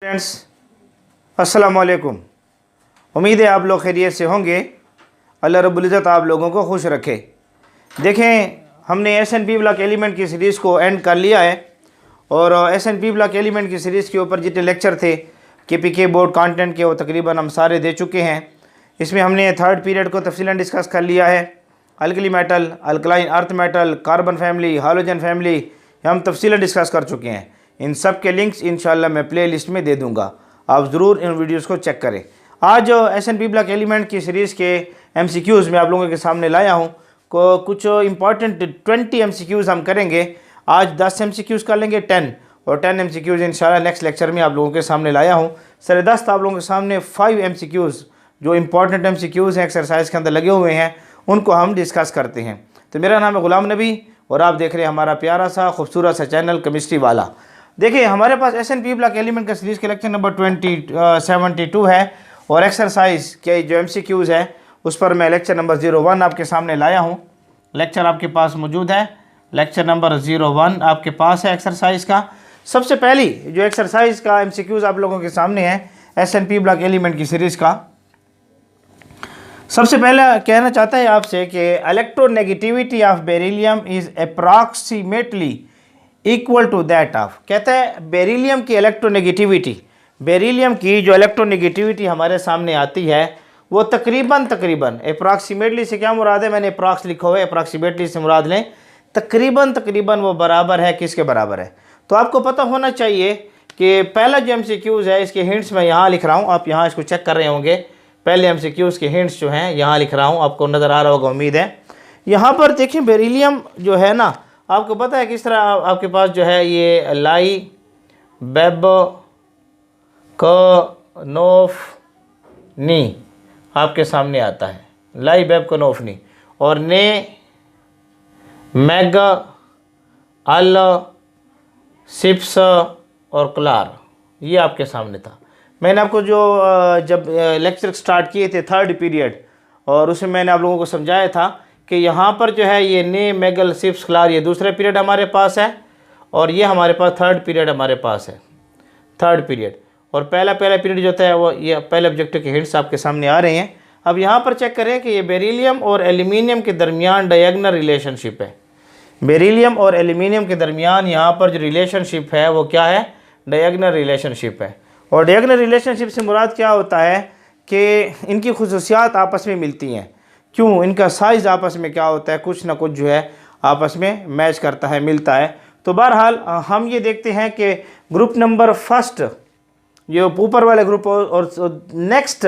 Friends अस्सलाम वालेकुम। उम्मीद है आप लोग खैरियत से होंगे। अल्लाह रब्बुल इज़्ज़त आप लोगों को खुश रखे। देखें, हमने एस.एन.पी. ब्लॉक एलिमेंट की सीरीज़ को एंड कर लिया है और एस.एन.पी. ब्लॉक एलिमेंट की सीरीज़ के ऊपर जितने लेक्चर थे के बोर्ड कंटेंट के, वो तकरीबन हम सारे दे चुके हैं। इसमें हमने थर्ड पीरियड को तफसीलन डिस्कस कर लिया है। Alkali metal, alkaline earth metal, carbon family, hydrogen family हम तफसीलन डिस्कस कर चुके हैं। इन सब के लिंक्स इंशाल्लाह मैं प्ले लिस्ट में दे दूँगा, आप ज़रूर इन वीडियोज़ को चेक करें। आज एस.एन.पी. ब्लॉक एलिमेंट की सीरीज़ के MCQs में आप लोगों के सामने लाया हूँ। को कुछ इंपॉर्टेंट 20 MCQs हम करेंगे। आज 10 MCQs कर लेंगे 10 और 10 MCQs इंशाल्लाह नेक्स्ट लेक्चर में आप लोगों के सामने लाया हूँ। सर 10 आप लोगों के सामने 5 MCQs जो इंपॉर्टेंट MCQs हैं एक्सरसाइज के अंदर लगे हुए हैं, उनको हम डिस्कस करते हैं। तो मेरा नाम है ग़ुलाम नबी और आप देख रहे हैं हमारा प्यारा सा खूबसूरत सा चैनल केमिस्ट्री वाला। देखिए, हमारे पास एस.एन.पी. ब्लॉक एलिमेंट का सीरीज़ के लेक्चर नंबर 72 है और एक्सरसाइज के जो MCQs है उस पर मैं लेक्चर नंबर 01 आपके सामने लाया हूँ। लेक्चर आपके पास मौजूद है, लेक्चर नंबर 01 आपके पास है एक्सरसाइज का। सबसे पहली जो एक्सरसाइज का MCQs आप लोगों के सामने है एस.एन.पी. ब्लॉक एलिमेंट की सीरीज़ का। सबसे पहले कहना चाहता है आपसे कि electronegativity of beryllium is approximately equal to that of, कहता है बेरिलियम की इलेक्ट्रोनेगेटिविटी, बेरिलियम की जो इलेक्ट्रोनेगेटिविटी हमारे सामने आती है वो तकरीबन अप्रॉक्सीमेटली से क्या मुराद है, मैंने अप्रॉक्स लिखा हुआ है, अप्रॉक्सीमेटली से मुराद लें तकरीबन वो बराबर है, किसके बराबर है। तो आपको पता होना चाहिए कि पहला जो MCQs है इसके हिंट्स मैं यहाँ लिख रहा हूँ, आप यहाँ इसको चेक कर रहे होंगे। पहले MCQs के हिंट्स जो हैं यहाँ लिख रहा हूँ, आपको नज़र आ रहा होगा उम्मीद है। यहाँ पर देखें बेरिलियम जो है ना, आपको पता है किस तरह आपके पास जो है ये लाई बेब नी आपके सामने आता है, लाई बेब नी, और ने मैग अल सिप्स और क्लार, ये आपके सामने था। मैंने आपको जो जब लेक्चर स्टार्ट किए थे थर्ड पीरियड, और उसमें मैंने आप लोगों को समझाया था कि यहाँ पर जो है ये ने मैगल सिप्स क्लार ये दूसरे पीरियड हमारे पास है और ये हमारे पास थर्ड पीरियड हमारे पास है, थर्ड पीरियड। और पहला पीरियड जो था वो ये पहले ऑब्जेक्टिव के हिंट्स आपके सामने आ रहे हैं। अब यहाँ पर चेक करें कि ये बेरिलियम और एल्यूमिनियम के दरमियान डायगोनल रिलेशनशिप है। बेरिलियम और एल्यूमिनियम के दरमियान यहाँ पर जो रिलेशनशिप है वो क्या है, डायगोनल रिलेशनशिप है। और डायगोनल रिलेशनशिप से मुराद क्या होता है कि इनकी खुसूसियात आपस में मिलती हैं। क्यों, इनका साइज़ आपस में क्या होता है, कुछ ना कुछ जो है आपस में मैच करता है, मिलता है। तो बहरहाल हम ये देखते हैं कि ग्रुप नंबर फर्स्ट जो ऊपर वाले ग्रुप और नेक्स्ट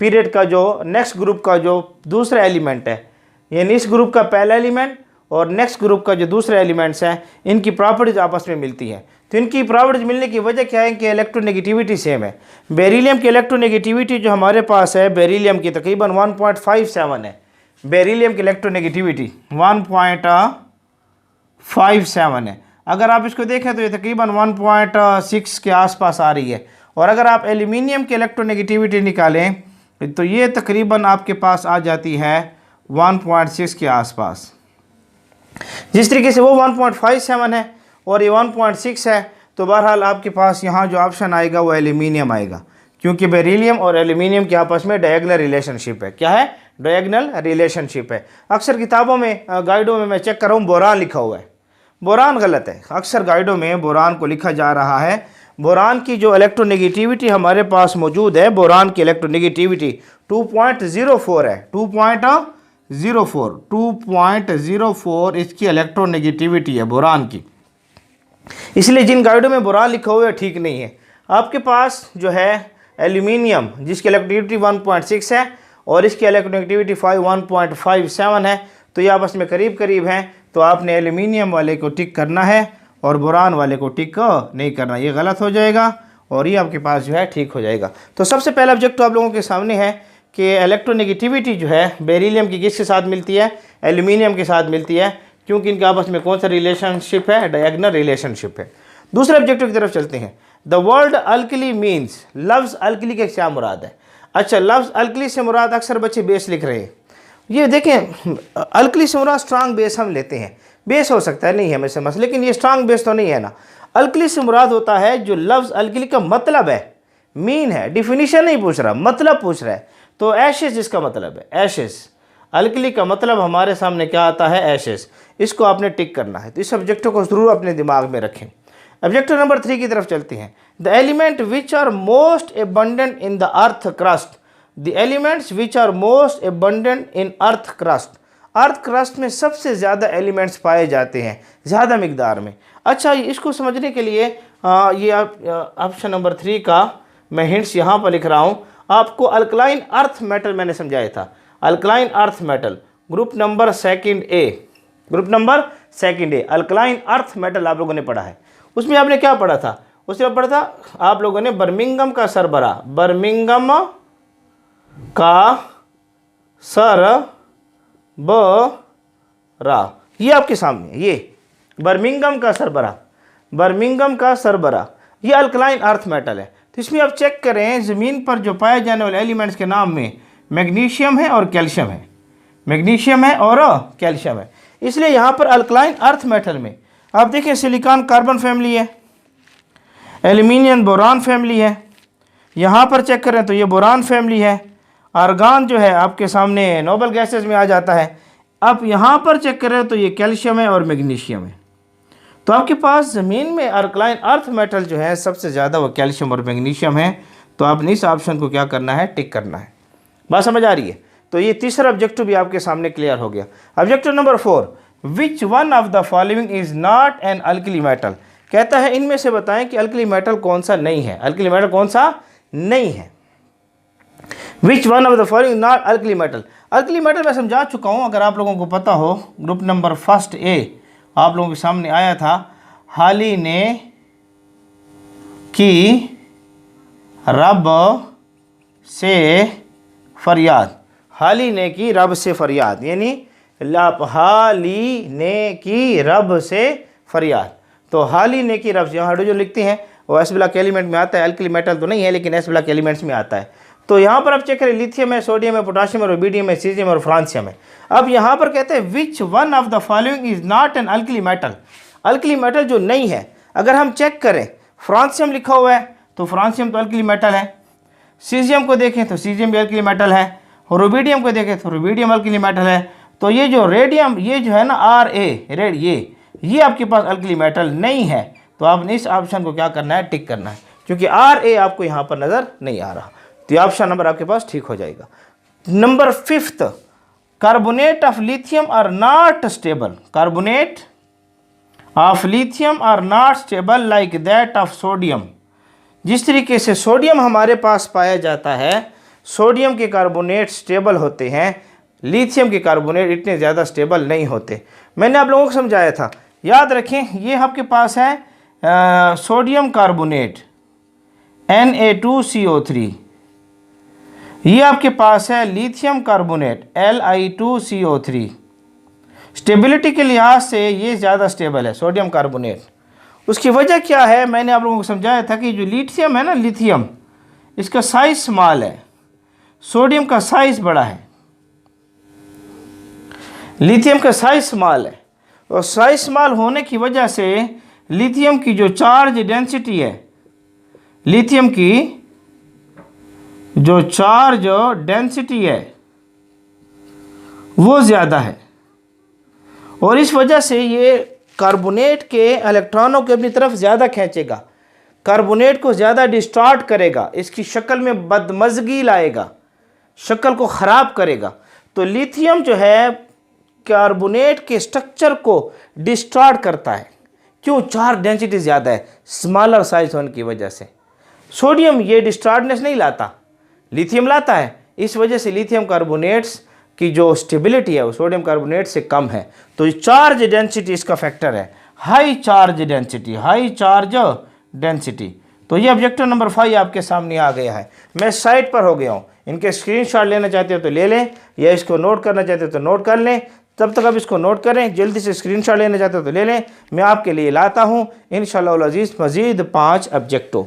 पीरियड का जो नेक्स्ट ग्रुप का जो दूसरा एलिमेंट है, यानी इस ग्रुप का पहला एलिमेंट और नेक्स्ट ग्रुप का जो दूसरे एलिमेंट्स हैं, इनकी प्रॉपर्टीज़ आपस में मिलती हैं। तो इनकी प्रॉपर्टीज मिलने की वजह क्या है कि इलेक्ट्रोनेगेटिविटी सेम है। बेरिलियम की इलेक्ट्रोनेगेटिविटी जो हमारे पास है बेरिलियम की तकरीबन 1.57 है। बेरिलियम की इलेक्ट्रोनेगेटिविटी 1.57 है। अगर आप इसको देखें तो ये तकरीबन 1.6 के आसपास आ रही है। और अगर आप एल्यूमिनियम की इलेक्ट्रोनेगेटिविटी निकालें तो ये तकरीबन आपके पास आ जाती है 1.6 के आसपास। जिस तरीके से वो 1.57 है और ये 1.6 है, तो बहरहाल आपके पास यहाँ जो ऑप्शन आएगा वो एल्यूमिनियम आएगा, क्योंकि बेरिलियम और एल्यूमिनियम के आपस में डायगोनल रिलेशनशिप है। क्या है, डायगोनल रिलेशनशिप है। अक्सर किताबों में गाइडों में मैं चेक कर रहा हूँ बोरान लिखा हुआ है, बोरान गलत है। अक्सर गाइडों में बोरान को लिखा जा रहा है। बोरान की जो इलेक्ट्रोनेगेटिविटी हमारे पास मौजूद है, बोरान की इलेक्ट्रोनेगेटिविटी 2.04 है, 2.04 इसकी इलेक्ट्रोनेगेटिविटी है बोरान की। इसलिए जिन गाइडों में बोरान लिखा हुआ है ठीक नहीं है। आपके पास जो है एल्यूमिनियम जिसकी इलेक्ट्रोनेगेटिविटी 1.6 है और इसकी इलेक्ट्रोनेगेटिविटी 1.57 है, तो ये आपस में करीब हैं। तो आपने एल्यूमिनियम वाले को टिक करना है और बोरान वाले को टिक नहीं करना, ये गलत हो जाएगा और ये आपके पास जो है ठीक हो जाएगा। तो सबसे पहला ऑब्जेक्ट आप लोगों के सामने है कि इलेक्ट्रोनेगेटिविटी जो है बेरिलियम की किसके साथ मिलती है, एल्यूमिनियम के साथ मिलती है, क्योंकि इनके आपस में कौन सा रिलेशनशिप है, डायगोनल रिलेशनशिप है। दूसरे ऑब्जेक्टिव की तरफ चलते हैं। द वर्ड अल्कली मीन्स, लफ्ज़ अल्कली के क्या मुराद है। अच्छा, लफ्ज़ अल्कली से मुराद अक्सर बच्चे बेस लिख रहे हैं। ये देखें, अल्कली से मुराद स्ट्रांग बेस हम लेते हैं, बेस हो सकता है नहीं है हमें समझ, लेकिन ये स्ट्रांग बेस तो नहीं है ना। अल्कली से मुराद होता है जो लफ्ज़ अल्कली का मतलब है मीन है, डिफिनीशन नहीं पूछ रहा, मतलब पूछ रहा है। तो एशेस इसका मतलब है, एशेस, अल्कली का मतलब हमारे सामने क्या आता है, एशेस। इसको आपने टिक करना है। तो इस ऑब्जेक्टिव को ज़रूर अपने दिमाग में रखें। ऑब्जेक्टिव नंबर 3 की तरफ चलते हैं। The element which are most abundant in the earth crust, the elements which are most abundant in earth crust, earth crust में सबसे ज़्यादा एलिमेंट्स पाए जाते हैं ज़्यादा मिकदार में। अच्छा, इसको समझने के लिए ये ऑप्शन नंबर 3 का मैं हिंट्स यहाँ पर लिख रहा हूँ। आपको अल्कलाइन अर्थ मेटल मैंने समझाया था, alkaline earth metal group number second ए, ग्रुप नंबर सेकंड ए, अल्कलाइन अर्थ मेटल आप लोगों ने पढ़ा है। उसमें आपने क्या पढ़ा था, उसमें पढ़ा था आप लोगों ने बर्मिंघम का सरबरा, बर्मिंघम का सरबरा, ये आपके सामने, ये बर्मिंघम का सरबरा, बर्मिंघम का सरबरा, ये अल्कलाइन अर्थ मेटल है। तो इसमें आप चेक करें, ज़मीन पर जो पाए जाने वाले एलिमेंट्स के नाम में मैग्नीशियम है और कैल्शियम है, मैग्नीशियम है और कैल्शियम है। इसलिए यहाँ पर अल्कलाइन अर्थ मेटल में आप देखें सिलिकॉन कार्बन फैमिली है, एल्यूमिनियम बोरान फैमिली है। यहाँ पर चेक करें तो ये बोरान फैमिली है। आर्गान जो है आपके सामने नोबल गैसेस में आ जाता है। अब यहाँ पर चेक करें तो ये कैल्शियम है और मैग्नीशियम है। तो आपके पास ज़मीन में अल्कलाइन अर्थ मेटल जो है सबसे ज़्यादा वो कैल्शियम और मैग्नीशियम है। तो आपने इस ऑप्शन को क्या करना है, टिक करना है। बात समझ आ रही है? तो ये तीसरा ऑब्जेक्टिव भी आपके सामने क्लियर हो गया। Objective number 4, which one of the following is not an alkali metal, कहता है इनमें से बताएं कि अल्कली मेटल कौन सा नहीं है, अल्कली मेटल कौन सा नहीं है। विच one of the following not alkali metal, alkali metal मैं समझा चुका हूँ, अगर आप लोगों को पता हो ग्रुप नंबर फर्स्ट ए आप लोगों के सामने आया था। हाली ने की रब से फरियाद, हाली ने की रब से फरियाद, यानी हाली ने की रब से फरियाद। तो हाली ने की रब से, यहाँ जो लिखते हैं वो एस ब्लॉक एलिमेंट में आता है, अल्कली मेटल तो नहीं है लेकिन एस ब्लॉक एलिमेंट्स में आता है। तो यहाँ पर आप चेक करें, लिथियम है, सोडियम है, पोटाशियम है, रुबिडियम है, सीजियम और फ्रांसियम है। अब यहाँ पर कहते हैं विच one of the following is not an alkali metal, alkali metal जो नहीं है। अगर हम चेक करें, फ्रांसियम लिखा हुआ है तो फ्रांसियम तो अल्कली मेटल है, सीजियम को देखें तो सीजियम भी अल्कली मेटल है, और रुबिडियम को देखें तो रुबिडियम अल्कली मेटल है। तो ये जो रेडियम, ये जो है ना Ra, रेड, ये आपके पास अल्कली मेटल नहीं है। तो आपने इस ऑप्शन को क्या करना है, टिक करना है, क्योंकि Ra आपको यहाँ पर नज़र नहीं आ रहा। तो ये ऑप्शन नंबर आपके पास ठीक हो जाएगा। Number 5, carbonate of lithium are not stable, carbonate of lithium are not stable like that of sodium, जिस तरीके से सोडियम हमारे पास पाया जाता है, सोडियम के कार्बोनेट स्टेबल होते हैं, लिथियम के कार्बोनेट इतने ज़्यादा स्टेबल नहीं होते। मैंने आप लोगों को समझाया था, याद रखें, ये आपके पास है सोडियम कार्बोनेट Na2CO3, ये आपके पास है लिथियम कार्बोनेट Li2CO3। स्टेबिलिटी के लिहाज से ये ज़्यादा स्टेबल है सोडियम कार्बोनेट। उसकी वजह क्या है, मैंने आप लोगों को समझाया था कि जो लिथियम है ना, लिथियम इसका साइज स्मॉल है, सोडियम का साइज बड़ा है, लिथियम का साइज स्मॉल है, और साइज स्मॉल होने की वजह से लिथियम की जो चार्ज डेंसिटी है, लिथियम की जो चार्ज डेंसिटी है वो ज़्यादा है, और इस वजह से ये कार्बोनेट के इलेक्ट्रॉनों को अपनी तरफ ज़्यादा खींचेगा, कार्बोनेट को ज़्यादा डिस्टॉर्ट करेगा, इसकी शक्ल में बदमज़गी लाएगा, शक्ल को ख़राब करेगा। तो लिथियम जो है कार्बोनेट के स्ट्रक्चर को डिस्टॉर्ट करता है। क्यों? चार्ज डेंसिटी ज़्यादा है, स्मॉलर साइज होने की वजह से। सोडियम ये डिस्टॉर्टनेस नहीं लाता, लिथियम लाता है। इस वजह से लिथियम कार्बोनेट्स की जो स्टेबिलिटी है वो सोडियम कार्बोनेट से कम है। तो चार्ज डेंसिटी इसका फैक्टर है, high charge density, high charge density. तो ये ऑब्जेक्टिव नंबर 5 आपके सामने आ गया है। मैं साइट पर हो गया हूँ, इनके स्क्रीनशॉट लेना चाहते हो तो ले लें, या इसको नोट करना चाहते हो तो नोट कर लें। तब तक आप इसको नोट करें, जल्दी से स्क्रीनशॉट लेना चाहते हो तो ले लें। मैं आपके लिए लाता हूँ इंशाअल्लाह अज़ीज़ मज़ीद 5 ऑब्जेक्टिव।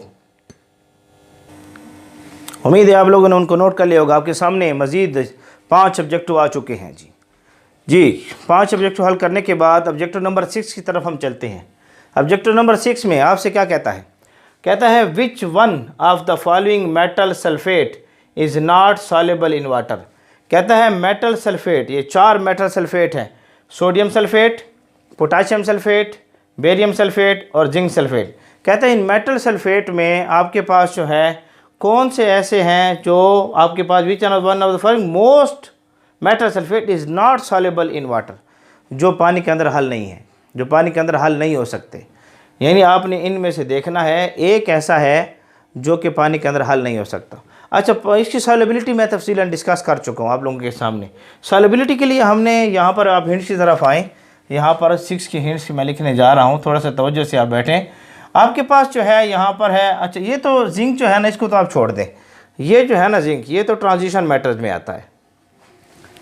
उम्मीद है आप लोगों ने उनको नोट कर लिया होगा। आपके सामने मज़ीद 5 ऑब्जेक्टिव आ चुके हैं जी 5 ऑब्जेक्टिव हल करने के बाद ऑब्जेक्टिव नंबर 6 की तरफ हम चलते हैं। ऑब्जेक्टिव नंबर 6 में आपसे क्या कहता है, कहता है विच one of the following metal sulphate is not soluble in water. कहता है मेटल सल्फेट, ये 4 मेटल सल्फेट हैं, sodium sulphate, potassium sulphate, barium sulphate और जिंक सल्फेट। कहता है इन मेटल सल्फेट में आपके पास जो है कौन से ऐसे हैं जो आपके पास which one of the following most metal sulphate is not soluble in water, जो पानी के अंदर हल नहीं है, जो पानी के अंदर हल नहीं हो सकते। यानी आपने इनमें से देखना है एक ऐसा है जो कि पानी के अंदर हल नहीं हो सकता। अच्छा, इसकी सॉल्युबिलिटी मैं तफसीलन डिस्कस कर चुका हूँ आप लोगों के सामने। सॉल्युबिलिटी के लिए हमने यहाँ पर, आप हिंट्स की तरफ आएँ, यहाँ पर 6 की हिंट्स मैं लिखने जा रहा हूँ, थोड़ा सा तवज्जो से आप बैठें। आपके पास जो है यहाँ पर है, अच्छा ये तो जिंक जो है ना, इसको तो आप छोड़ दें, ये जो है ना जिंक, ये तो ट्रांजिशन मेटल्स में आता है।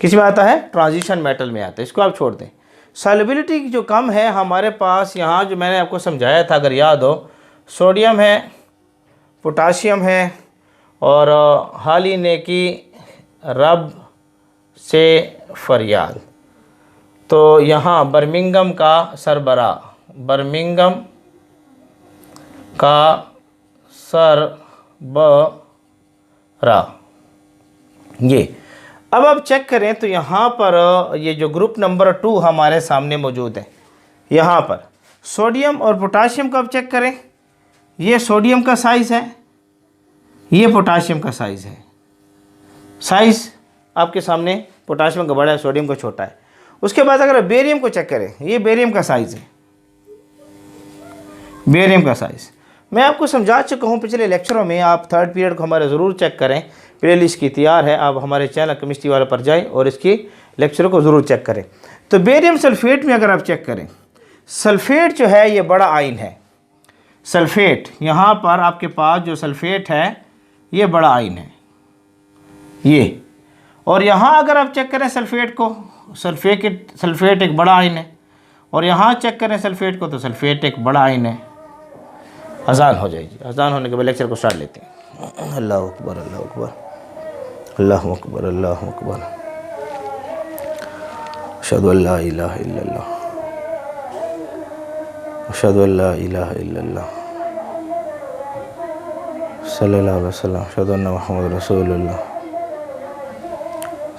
किस में आता है? ट्रांजिशन मेटल में आता है, इसको आप छोड़ दें। सॉल्युबिलिटी जो कम है हमारे पास, यहाँ जो मैंने आपको समझाया था अगर याद हो, सोडियम है, पोटाशियम है और हाली ने की रब से फरियाद। तो यहाँ बर्मिंघम का सरबरा, बर्मिंघम का सरबरा, ये। अब आप चेक करें तो यहाँ पर ये जो ग्रुप नंबर 2 हमारे सामने मौजूद है, यहाँ पर सोडियम और पोटाशियम का आप चेक करें, ये सोडियम का साइज़ है, ये पोटाशियम का साइज़ है। साइज़ आपके सामने पोटाशियम का बड़ा है, सोडियम का छोटा है। उसके बाद अगर बेरियम को चेक करें, ये बेरियम का साइज़ है, बेरियम का साइज़ मैं आपको समझा चुका हूँ पिछले लेक्चरों में। आप 3rd पीरियड को हमारे ज़रूर चेक करें, प्लेलिस्ट की तैयार है, आप हमारे चैनल केमिस्ट्री वाले पर जाएं और इसकी लेक्चरों को ज़रूर चेक करें। तो बेरियम सल्फेट में अगर आप चेक करें, सल्फेट जो है ये बड़ा आयन है। सल्फेट यहाँ पर आपके पास जो सल्फेट है ये बड़ा आयन है, ये। और यहाँ अगर आप चेक करें सल्फेट को, सल्फेट एक बड़ा आयन है। और यहाँ चेक करें सल्फेट को, तो सल्फेट एक बड़ा आयन है। अजान हो जाएगी, अजान होने के बाद लेक्चर को स्टार्ट लेते हैं। अल्लाह अकबर, अल्लाह अकबर, अल्लाह अकबर, अल्लाह अकबर, अशहदु अल्ला इलाहा इल्लल्लाह, अशहदु अल्ला इलाहा इल्लल्लाह, सल्लल्लाहु अलैहि वसल्लम, अशहदु अन्ना मुहम्मद रसूलुल्लाह,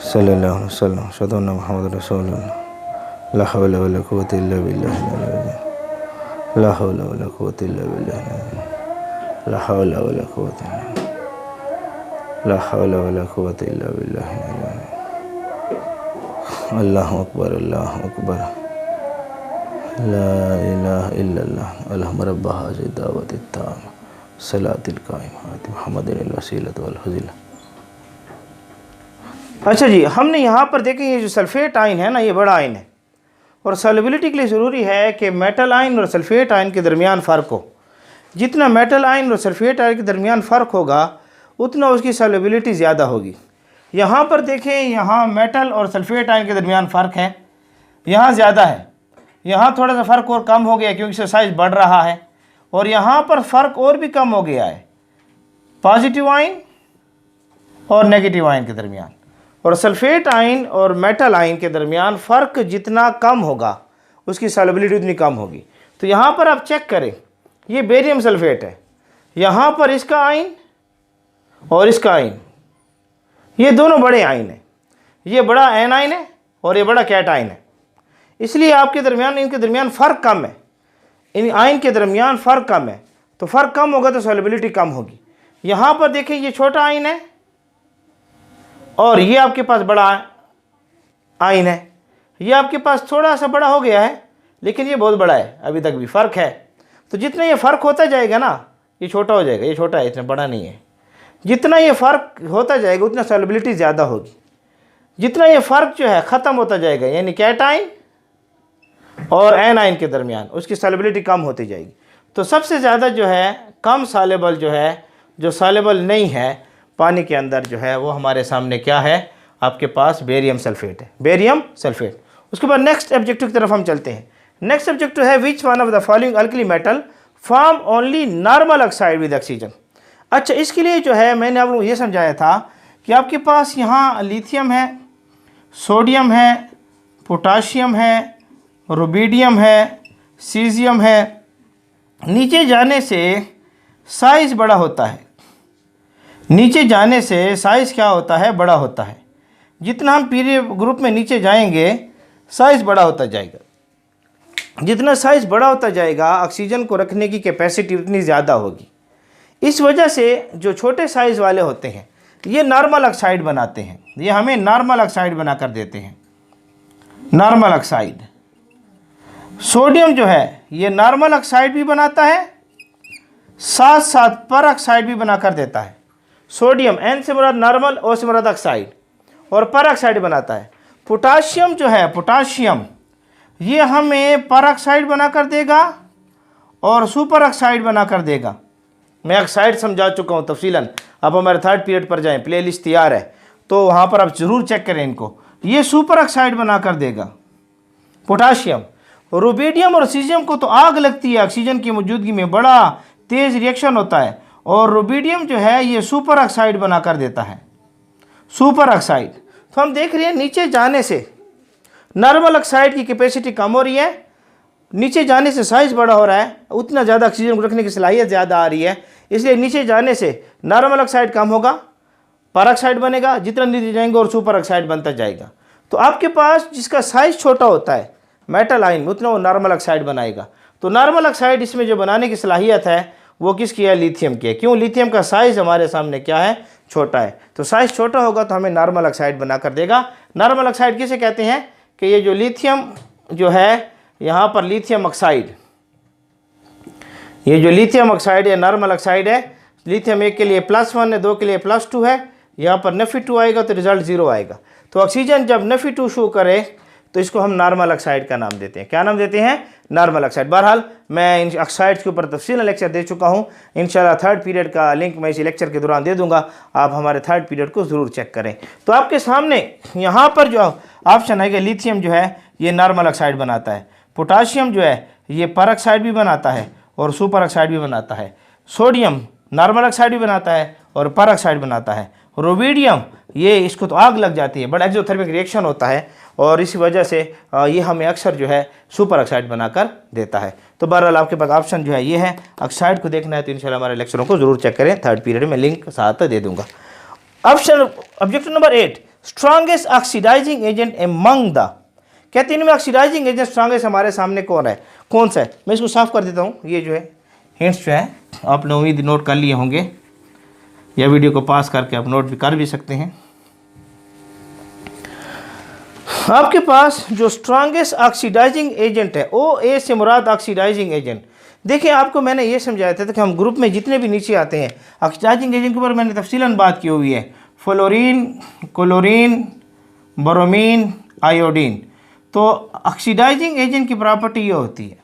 सल्लल्लाहु अलैहि वसल्लम, अशहदु अन्ना मुहम्मद रसूलुल्लाह, ला हौला वला कुव्वता इल्ला बिल्लाह, ला हौला वला कुव्वता इल्ला बिल्लाह, ला हौला वला कुव्वता, ला हौला वला कुव्वता इल्ला बिल्लाह, अल्लाहु अकबर, अल्लाहु अकबर, ला इलाहा इल्लल्लाह, अल्लाहुम्मा रब्ब हाज़िहि दावति ताम्मा सलातिल काइमा आति मुहम्मदिन वसीलत वल फज़ीला। अच्छा जी, हमने यहाँ पर देखें ये जो सल्फेट आयन है ना, ये बड़ा आयन है। और सॉल्युबिलिटी के लिए ज़रूरी है कि मेटल आयन और सल्फेट आयन के दरमियान फ़र्क हो। जितना मेटल आयन और सल्फेट आयन के दरमियान फ़र्क होगा उतना उसकी सॉल्युबिलिटी ज़्यादा होगी। यहाँ पर देखें, यहाँ मेटल और सल्फेट आयन के दरमियान फ़र्क है, यहाँ ज़्यादा है। यहाँ थोड़ा सा फ़र्क और कम हो गया क्योंकि इसका साइज़ बढ़ रहा है। और यहाँ पर फ़र्क और भी कम हो गया है पॉजिटिव आयन और नेगेटिव आयन के दरमियान। और सल्फेट आयन और मेटल आयन के दरमियान फ़र्क जितना कम होगा उसकी सॉल्युबिलिटी उतनी कम होगी। तो यहाँ पर आप चेक करें, ये बेरियम सल्फेट है, यहाँ पर इसका आयन और इसका आयन, ये दोनों बड़े आयन हैं। ये बड़ा एन आयन है और ये बड़ा कैट आयन है, इसलिए आपके दरमियान, इनके दरमियान फ़र्क कम है, इन आयन के दरमियान फ़र्क कम है। तो फ़र्क कम होगा तो सॉल्युबिलिटी कम होगी। यहाँ पर देखिए ये छोटा आयन है और ये आपके पास बड़ा आयन है। ये आपके पास थोड़ा सा बड़ा हो गया है लेकिन ये बहुत बड़ा है, अभी तक भी फ़र्क है। तो जितना ये फ़र्क होता जाएगा ना, ये छोटा हो जाएगा, ये छोटा है, इतना बड़ा नहीं है। जितना ये फ़र्क होता जाएगा उतना सॉल्युबिलिटी ज़्यादा होगी। जितना ये फ़र्क जो है ख़त्म होता जाएगा, यानी कैट आयन और एन आयन के दरमियान, उसकी सॉल्युबिलिटी कम होती जाएगी। तो सबसे ज़्यादा जो है कम सॉल्युबल जो है, जो सॉल्युबल नहीं है पानी के अंदर जो है, वो हमारे सामने क्या है, आपके पास बेरियम सल्फेट है, बेरियम सल्फेट। उसके बाद नेक्स्ट ऑब्जेक्टिव की तरफ हम चलते हैं। नेक्स्ट ऑब्जेक्टिव है विच one of the following alkali metal form only normal oxide with oxygen. अच्छा, इसके लिए जो है मैंने आप लोगों को ये समझाया था कि आपके पास यहाँ लिथियम है, सोडियम है, पोटाशियम है, रुबिडियम है, सीजियम है। नीचे जाने से साइज़ बड़ा होता है। नीचे जाने से साइज़ क्या होता है, बड़ा होता है। जितना हम पीरियड ग्रुप में नीचे जाएंगे साइज़ बड़ा होता जाएगा। जितना साइज़ बड़ा होता जाएगा ऑक्सीजन को रखने की कैपेसिटी उतनी ज़्यादा होगी। इस वजह से जो छोटे साइज़ वाले होते हैं ये नॉर्मल ऑक्साइड बनाते हैं, ये हमें नॉर्मल ऑक्साइड बना कर देते हैं। नॉर्मल ऑक्साइड सोडियम जो है ये नॉर्मल ऑक्साइड भी बनाता है, साथ साथ पर ऑक्साइड भी बना कर देता है। सोडियम N से मुराद नॉर्मल, O से मुराद ऑक्साइड, और पर ऑक्साइड बनाता है। पोटाशियम जो है, पोटाशियम ये हमें पर ऑक्साइड बना कर देगा और सुपर ऑक्साइड बना कर देगा। मैं ऑक्साइड समझा चुका हूँ तफसीलन, आप हमारे थर्ड पीरियड पर जाएं, प्लेलिस्ट तैयार है तो वहाँ पर आप ज़रूर चेक करें इनको। ये सुपर ऑक्साइड बना कर देगा पोटाशियम। रुबिडियम और सीजियम को तो आग लगती है, ऑक्सीजन की मौजूदगी में बड़ा तेज़ रिएक्शन होता है, और रुबिडियम जो है ये सुपर ऑक्साइड बना कर देता है, सुपर ऑक्साइड। तो हम देख रहे हैं नीचे जाने से नॉर्मल ऑक्साइड की कैपेसिटी कम हो रही है, नीचे जाने से साइज़ बड़ा हो रहा है, उतना ज़्यादा ऑक्सीजन को रखने की सलाहियत ज़्यादा आ रही है, इसलिए नीचे जाने से नॉर्मल ऑक्साइड कम होगा, पर ऑक्साइड बनेगा, जितना नीचे जाएंगे और सुपर ऑक्साइड बनता जाएगा। तो आपके पास जिसका साइज़ छोटा होता है मेटल आयन, उतना वो नॉर्मल ऑक्साइड बनाएगा। तो नॉर्मल ऑक्साइड इसमें जो बनाने की सलाहियत है वो किसकी है, लिथियम की है। क्यों, लिथियम का साइज़ हमारे सामने क्या है, छोटा है। तो साइज़ छोटा होगा तो हमें नॉर्मल ऑक्साइड बना कर देगा। नॉर्मल ऑक्साइड किसे कहते हैं कि ये जो लिथियम जो है यहाँ पर लिथियम ऑक्साइड, ये जो लिथियम ऑक्साइड है नॉर्मल ऑक्साइड है। लिथियम एक के लिए +1 है, दो के लिए +2 है, यहाँ पर -2 आएगा तो रिजल्ट 0 आएगा। तो ऑक्सीजन जब -2 शो करे तो इसको हम नॉर्मल ऑक्साइड का नाम देते हैं। क्या नाम देते हैं, नॉर्मल ऑक्साइड। बहरहाल मैं इन ऑक्साइड्स के ऊपर तफसील लेक्चर दे चुका हूँ, इंशाल्लाह थर्ड पीरियड का लिंक मैं इसी लेक्चर के दौरान दे दूंगा, आप हमारे थर्ड पीरियड को ज़रूर चेक करें। तो आपके सामने यहाँ पर जो ऑप्शन है कि लिथियम जो है ये नॉर्मल ऑक्साइड बनाता है, पोटाशियम जो है ये पर ऑक्साइड भी बनाता है और सुपर ऑक्साइड भी बनाता है, सोडियम नॉर्मल ऑक्साइड भी बनाता है और पर ऑक्साइड बनाता है, रुबिडियम ये इसको तो आग लग जाती है, बड़ा एक्सोथर्मिक रिएक्शन होता है और इसी वजह से ये हमें अक्सर जो है सुपर ऑक्साइड बनाकर देता है। तो बहरहाल आपके पास ऑप्शन जो है ये है। ऑक्साइड को देखना है तो इंशाल्लाह हमारे लेक्चरों को जरूर चेक करें, थर्ड पीरियड में लिंक साथ दे दूंगा। Option objective number 8, strongest oxidising agent among the, कहते हैं इनमें ऑक्सीडाइजिंग एजेंट स्ट्रॉन्गेस्ट हमारे सामने कौन है, कौन सा है। मैं इसको साफ कर देता हूँ। ये जो है हिंट्स जो है आपने उम्मीद नोट कर लिए होंगे, या वीडियो को पास करके आप नोट भी कर भी सकते हैं। आपके पास जो स्ट्रॉन्गेस्ट ऑक्सीडाइजिंग एजेंट है, OA से मुराद ऑक्सीडाइजिंग एजेंट। देखिए आपको मैंने ये समझाया था कि हम ग्रुप में जितने भी नीचे आते हैं ऑक्सीडाइजिंग एजेंट के ऊपर मैंने तफसीलन बात की हुई है, फ्लोरीन, क्लोरीन, ब्रोमीन, आयोडीन। तो ऑक्सीडाइजिंग एजेंट की प्रॉपर्टी ये होती है,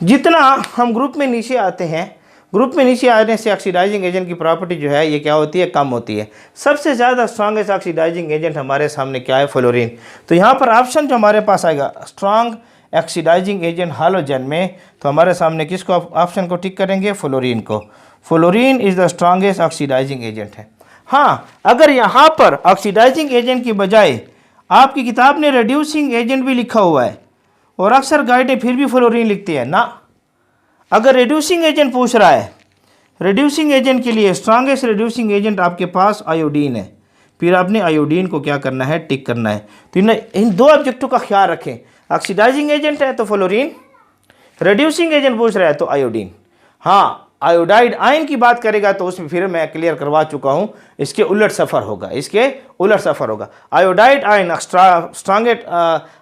जितना हम ग्रुप में नीचे आते हैं, ग्रुप में नीचे आने से ऑक्सीडाइजिंग एजेंट की प्रॉपर्टी जो है ये क्या होती है, कम होती है। सबसे ज़्यादा स्ट्रॉन्गेस्ट ऑक्सीडाइजिंग एजेंट हमारे सामने क्या है, फ्लोरीन। तो यहाँ पर ऑप्शन जो हमारे पास आएगा स्ट्रॉन्ग ऑक्सीडाइजिंग एजेंट हालोजन में, तो हमारे सामने किसको ऑप्शन को टिक करेंगे, फ्लोरीन को। Fluorine is the strongest oxidising agent है। हाँ, अगर यहाँ पर ऑक्सीडाइजिंग एजेंट की बजाय आपकी किताब ने रिड्यूसिंग एजेंट भी लिखा हुआ है और अक्सर गाइडें फिर भी फ्लोरीन लिखती है ना, अगर रिड्यूसिंग एजेंट पूछ रहा है, रिड्यूसिंग एजेंट के लिए स्ट्रॉन्गेस्ट रिड्यूसिंग एजेंट आपके पास आयोडीन है, फिर आपने आयोडीन को क्या करना है, टिक करना है। तो इन दो ऑब्जेक्टों का ख्याल रखें, ऑक्सीडाइजिंग एजेंट है तो फ्लोरीन, रिड्यूसिंग एजेंट पूछ रहा है तो आयोडीन। हाँ, आयोडाइड आयन की बात करेगा तो उसमें फिर मैं क्लियर करवा चुका हूँ, इसके उलट सफ़र होगा, इसके उलट सफ़र होगा। Iodide ion strongest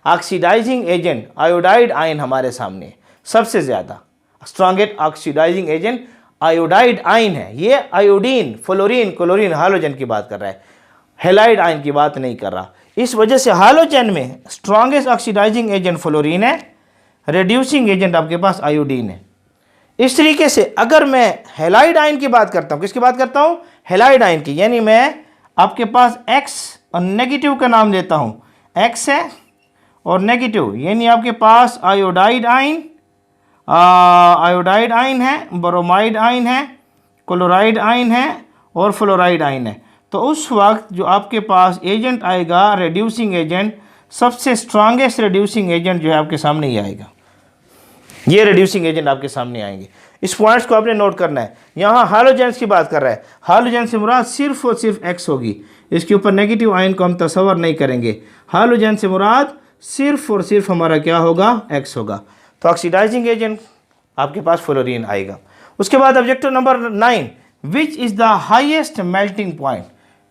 oxidising agent, iodide ion हमारे सामने सबसे ज़्यादा strongest oxidising agent iodide ion है। ये आयोडीन, फ्लोरीन, क्लोरीन, हालोजन की बात कर रहा है, हेलाइड आयन की बात नहीं कर रहा। इस वजह से हालोजन में स्ट्रॉन्गेस्ट ऑक्सीडाइजिंग एजेंट फ्लोरीन है, रिड्यूसिंग एजेंट आपके पास आयोडीन है। इस तरीके से अगर मैं हेलाइड आयन की बात करता हूँ, किसकी बात करता हूँ, हेलाइड आयन की, यानी मैं आपके पास X और नेगेटिव का नाम लेता हूँ, X है और नेगेटिव, यानी आपके पास आयोडाइड आयन, आयोडाइड आयन है, ब्रोमाइड आयन है, क्लोराइड आयन है और फ्लोराइड आयन है। तो उस वक्त जो आपके पास एजेंट आएगा रिड्यूसिंग एजेंट, सबसे स्ट्रॉन्गेस्ट रिड्यूसिंग एजेंट जो है आपके सामने ही आएगा। ये रिड्यूसिंग एजेंट आपके सामने आएंगे। इस पॉइंट्स को आपने नोट करना है। यहाँ हालोजेंस की बात कर रहा है, हालोजेन से मुराद सिर्फ और सिर्फ एक्स होगी, इसके ऊपर नेगेटिव आयन को हम तस्वर नहीं करेंगे। हालोजेन से मुराद सिर्फ और सिर्फ हमारा क्या होगा, एक्स होगा। तो ऑक्सीडाइजिंग एजेंट आपके पास फ्लोरीन आएगा। उसके बाद objective number 9, which is the highest melting point.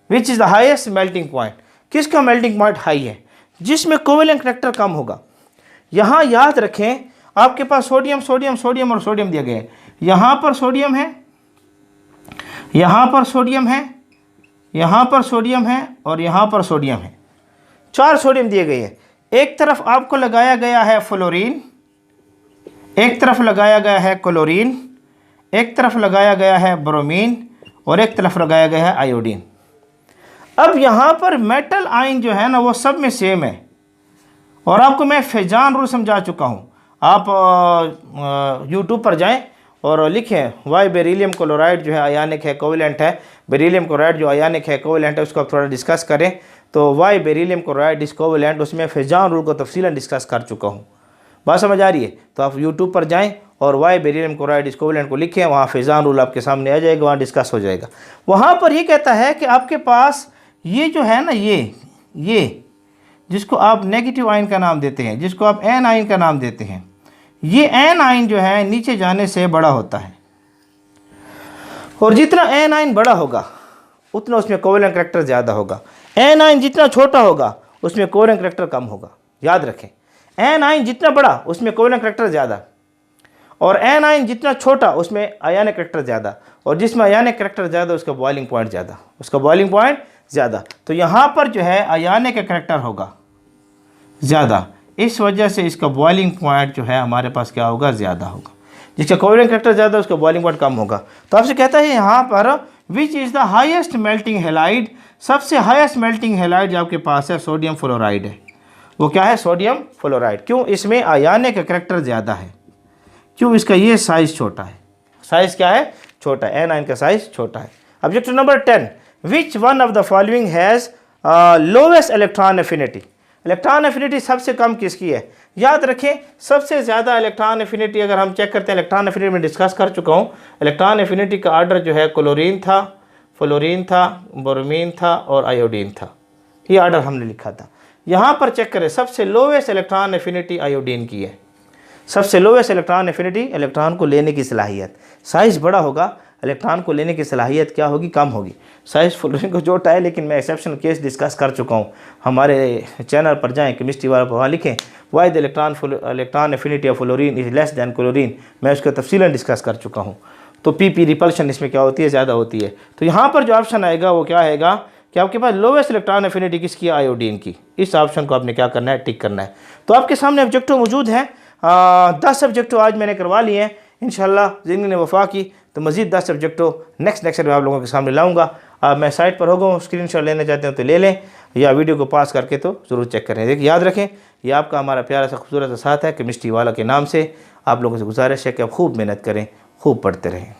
Which is the highest melting point, किसका मेल्टिंग पॉइंट हाई है, जिसमें कोवेलेंट करेक्टर कम होगा। यहाँ याद रखें आपके पास सोडियम सोडियम सोडियम और सोडियम दिया गया है। यहाँ पर सोडियम है, यहाँ पर सोडियम है, यहाँ पर सोडियम है और यहाँ पर सोडियम है। 4 सोडियम दिए गए हैं। एक तरफ आपको लगाया गया है फ्लोरीन, एक तरफ लगाया गया है क्लोरीन, एक तरफ लगाया गया है ब्रोमीन और एक तरफ लगाया गया है आयोडीन। अब यहाँ पर मेटल आयन जो है ना वो सब में सेम है। और आपको मैं फेजान रूल समझा चुका हूँ। आप यूट्यूब पर जाएं और लिखें वाई बेरिलियम क्लोराइड जो है आयानिक है, कोवेलेंट है। बेरिलियम क्लोराइड जो आयानिक है, कोवेलेंट है, उसको आप थोड़ा डिस्कस करें। तो why beryllium chloride is covalent, उसमें फेजान रूल को तफसीलन डिस्कस कर चुका हूँ। बात समझ आ रही है? तो आप यूट्यूब पर जाएं और why beryllium chloride is covalent को लिखें, वहाँ फेजान रूल आपके सामने आ जाएगा, वहाँ डिस्कस हो जाएगा। वहाँ पर ये कहता है कि आपके पास ये जो है ना, ये जिसको आप नेगेटिव आयन का नाम देते हैं, जिसको आप एन आयन का नाम देते हैं, ये एन आयन जो है नीचे जाने से बड़ा होता है। और जितना एन आयन बड़ा होगा उतना उसमें कोवेलेंट करैक्टर ज़्यादा होगा। एन आयन जितना छोटा होगा उसमें कोवेलेंट करैक्टर कम होगा। याद रखें, एन आयन जितना बड़ा उसमें कोवेलेंट करैक्टर ज़्यादा, और एन आयन जितना छोटा उसमें आयनिक करैक्टर ज़्यादा, और जिसमें आयनिक करैक्टर ज़्यादा उसका बॉइलिंग पॉइंट ज़्यादा, उसका बॉइलिंग पॉइंट ज़्यादा। तो यहाँ पर जो है आयनिक का करैक्टर होगा ज़्यादा, इस वजह से इसका बॉइलिंग पॉइंट जो है हमारे पास क्या होगा, ज़्यादा होगा। जिसका कोवेलेंट करैक्टर ज़्यादा उसका बॉइलिंग पॉइंट कम होगा। तो आपसे कहता है यहाँ पर which is the highest melting halide, सबसे हाईएस्ट मेल्टिंग हैलाइड जो आपके पास है सोडियम फ्लोराइड है। वो क्या है, सोडियम फ्लोराइड। क्यों? इसमें आयनिक का करैक्टर ज़्यादा है। क्यों? इसका ये साइज़ छोटा है। साइज़ क्या है, छोटा है। एन आयन का साइज़ छोटा है। Objective number 10, which one of the following has lowest electron affinity. Electron affinity सबसे कम किसकी है? याद रखें, सबसे ज़्यादा इलेक्ट्रॉन एफिनिटी अगर हम चेक करते हैं, इलेक्ट्रॉन एफिनिटी में डिस्कस कर चुका हूँ। इलेक्ट्रॉन एफिनिटी का आर्डर जो है क्लोरीन था, फ्लोरीन था, ब्रोमीन था और आयोडीन था। ये आर्डर हमने लिखा था। यहाँ पर चेक करें, सबसे लोवेस्ट इलेक्ट्रॉन एफिनिटी आयोडीन की है। सबसे लोवेस्ट इलेक्ट्रॉन एफिनिटी, इलेक्ट्रॉन को लेने की सलाहियत। साइज़ बड़ा होगा, इलेक्ट्रॉन को लेने की सलाहियत क्या होगी, कम होगी। साइज़ फ्लोरीन को जोटा है, लेकिन मैं एक्सेप्शनल केस डिस्कस कर चुका हूँ। हमारे चैनल पर जाएं, केमिस्ट्री वाला पर, वहाँ लिखें why the electron affinity of fluorine is less than chlorine. मैं उसको तफसीलन डिस्कस कर चुका हूँ। तो पी रिपल्शन इसमें क्या होती है, ज़्यादा होती है। तो यहाँ पर जो ऑप्शन आएगा वो क्या आएगा कि आपके पास लोवेस्ट इलेक्ट्रॉन एफिनिटी किसकी है, आयोडीन की। इस ऑप्शन को आपने क्या करना है, टिक करना है। तो आपके सामने ऑब्जेक्टिव मौजूद हैं। 10 सब्जेक्टिव आज मैंने करवा लिए हैं। इंशाल्लाह जिंदगी ने वफा की तो मज़ीद 10 सब्जेक्टिव नेक्स्ट लेक्चर में आप लोगों के सामने लाऊंगा। मैं साइट पर होगा, स्क्रीनशॉट लेना चाहते हो तो ले लें, या वीडियो को पास करके तो ज़रूर चेक करें। देखिए याद रखें, ये आपका हमारा प्यारा सा खूबसूरत सा साथ है केमिस्ट्री वाला के नाम से। आप लोगों से गुजारिश है कि आप खूब मेहनत करें, खूब पढ़ते रहें।